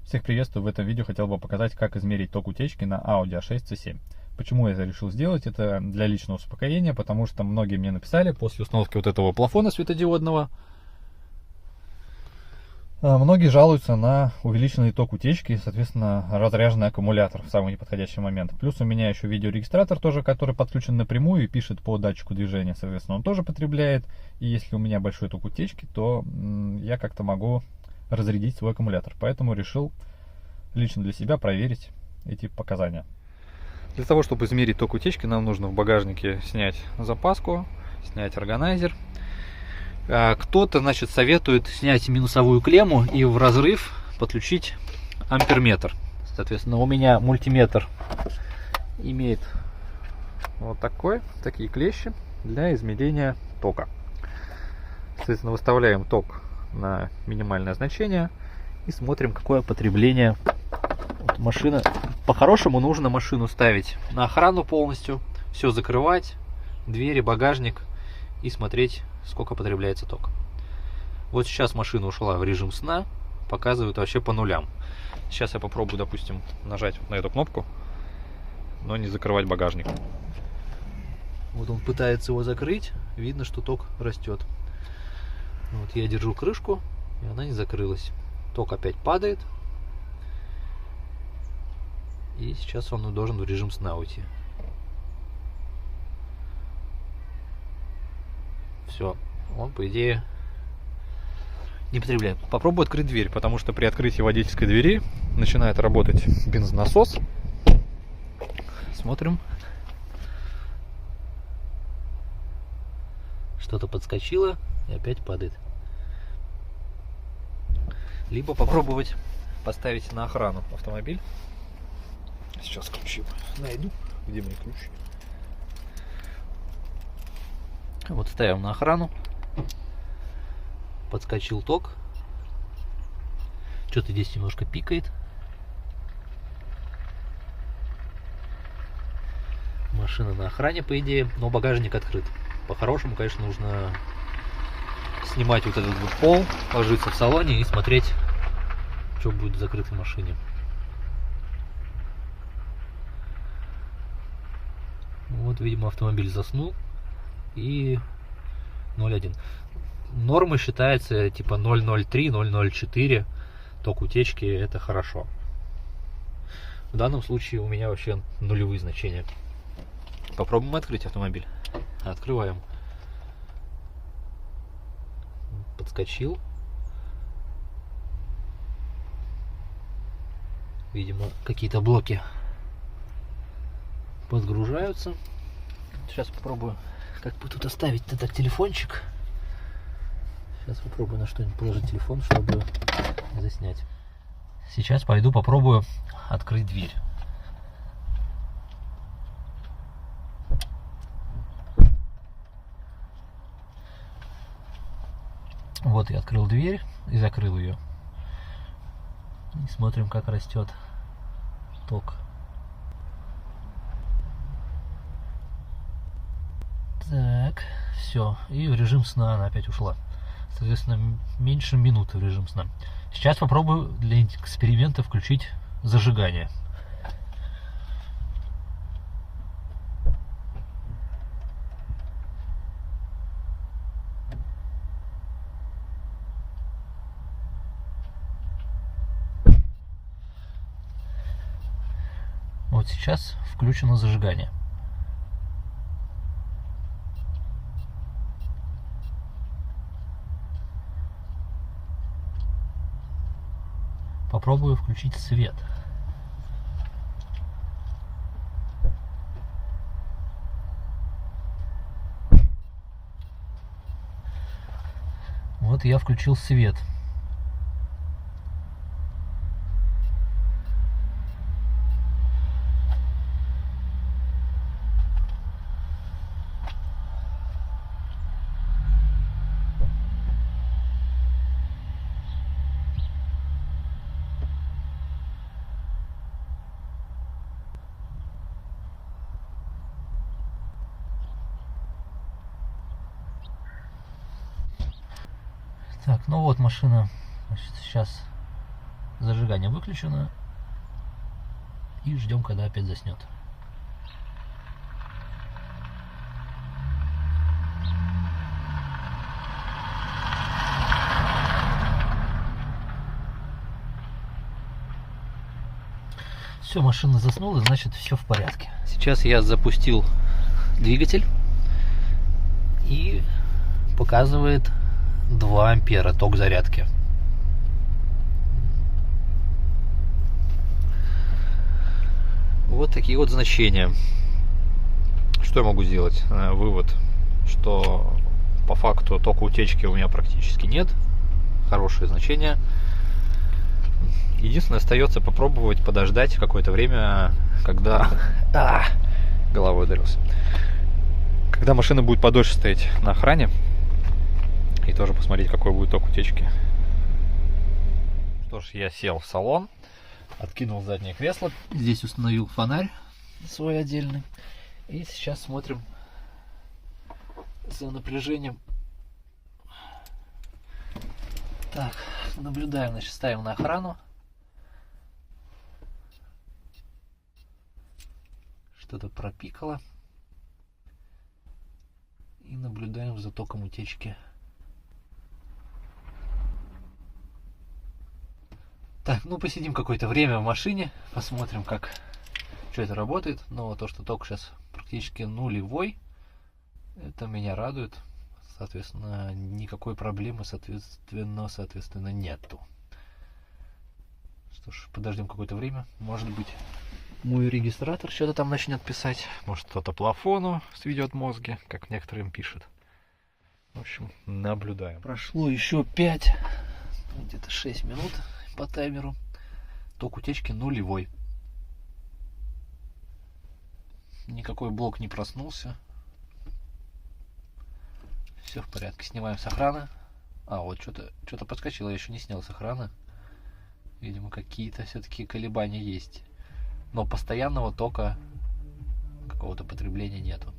Всех приветствую! В этом видео хотел бы показать, как измерить ток утечки на Audi A6 C7. Почему я это решил сделать? Это для личного успокоения, потому что многие мне написали после установки вот этого плафона светодиодного. Многие жалуются на увеличенный ток утечки и, соответственно, разряженный аккумулятор в самый неподходящий момент. Плюс у меня еще видеорегистратор тоже, который подключен напрямую и пишет по датчику движения. Соответственно, он тоже потребляет. И если у меня большой ток утечки, то я как-то могу разрядить свой аккумулятор. Поэтому решил лично для себя проверить эти показания. Для того, чтобы измерить ток утечки, нам нужно в багажнике снять запаску, снять органайзер. Кто-то, значит, советует снять минусовую клемму и в разрыв подключить амперметр. Соответственно, у меня мультиметр имеет вот такие клещи для измерения тока. Соответственно, выставляем ток на минимальное значение и смотрим, какое потребление. Вот машина. По-хорошему нужно машину ставить на охрану полностью, все закрывать, двери, багажник и смотреть, сколько потребляется ток. Вот сейчас машина ушла в режим сна, показывает вообще по нулям. Сейчас я попробую, допустим, нажать на эту кнопку, но не закрывать багажник. Вот он пытается его закрыть, видно, что ток растет. Вот я держу крышку, и она не закрылась. Ток опять падает. И сейчас он должен в режим сна уйти. Все, он, по идее, не потребляет. Попробую открыть дверь, потому что при открытии водительской двери начинает работать бензонасос. Смотрим. Что-то подскочило и опять падает. Либо попробовать поставить на охрану автомобиль. Сейчас ключи найду. Где мои ключи? Вот ставим на охрану. Подскочил ток. Что-то здесь немножко пикает. Машина на охране, по идее, но багажник открыт. По-хорошему, конечно, нужно снимать вот этот вот пол, ложиться в салоне и смотреть, что будет в закрытой машине. Вот, видимо, автомобиль заснул. И 0,1. Норма считается типа 0,03, 0,04. Ток утечки, это хорошо. В данном случае у меня вообще нулевые значения. Попробуем открыть автомобиль. Открываем. Подскочил. Видимо, какие-то блоки подгружаются. Сейчас попробую, как бы тут оставить-то так телефончик. Сейчас попробую на что-нибудь положить телефон, чтобы заснять. Сейчас пойду попробую открыть дверь. Вот я открыл дверь и закрыл ее. И смотрим, как растет ток. Так, все. И в режим сна она опять ушла. Соответственно, меньше минуты в режим сна. Сейчас попробую для эксперимента включить зажигание. Вот сейчас включено зажигание. Попробую включить свет. Вот я включил свет. Так, ну вот машина, значит, сейчас Зажигание выключено. И ждем, когда опять заснет. Все, машина заснула, значит все в порядке. Сейчас я запустил двигатель и показывает 2 ампера ток зарядки. Вот такие вот значения. Что я могу сделать? Вывод, что по факту тока утечки у меня практически нет. Хорошее значение. Единственное, остается попробовать подождать какое-то время, когда... головой ударился. Когда машина будет подольше стоять на охране. И тоже посмотреть, какой будет ток утечки. Что ж, я сел в салон. Откинул заднее кресло. Здесь установил фонарь свой отдельный. И сейчас смотрим за напряжением. Так, наблюдаем, значит, ставим на охрану. Что-то пропикало. И наблюдаем за током утечки. Так, ну посидим какое-то время в машине, посмотрим, как что это работает. Но то, что ток сейчас практически нулевой, это меня радует. Соответственно, никакой проблемы, соответственно, нету. Что ж, подождем какое-то время. Может быть, мой регистратор что-то там начнет писать. Может, кто-то плафону сведет мозги, как некоторым пишет. В общем, наблюдаем. Прошло еще 5, где-то 6 минут по таймеру. Ток утечки нулевой. Никакой блок не проснулся. Все в порядке. Снимаем с охраны. Вот что-то подскочило, я еще не снял с охраны. Видимо, какие-то все-таки колебания есть. Но постоянного тока какого-то потребления нету.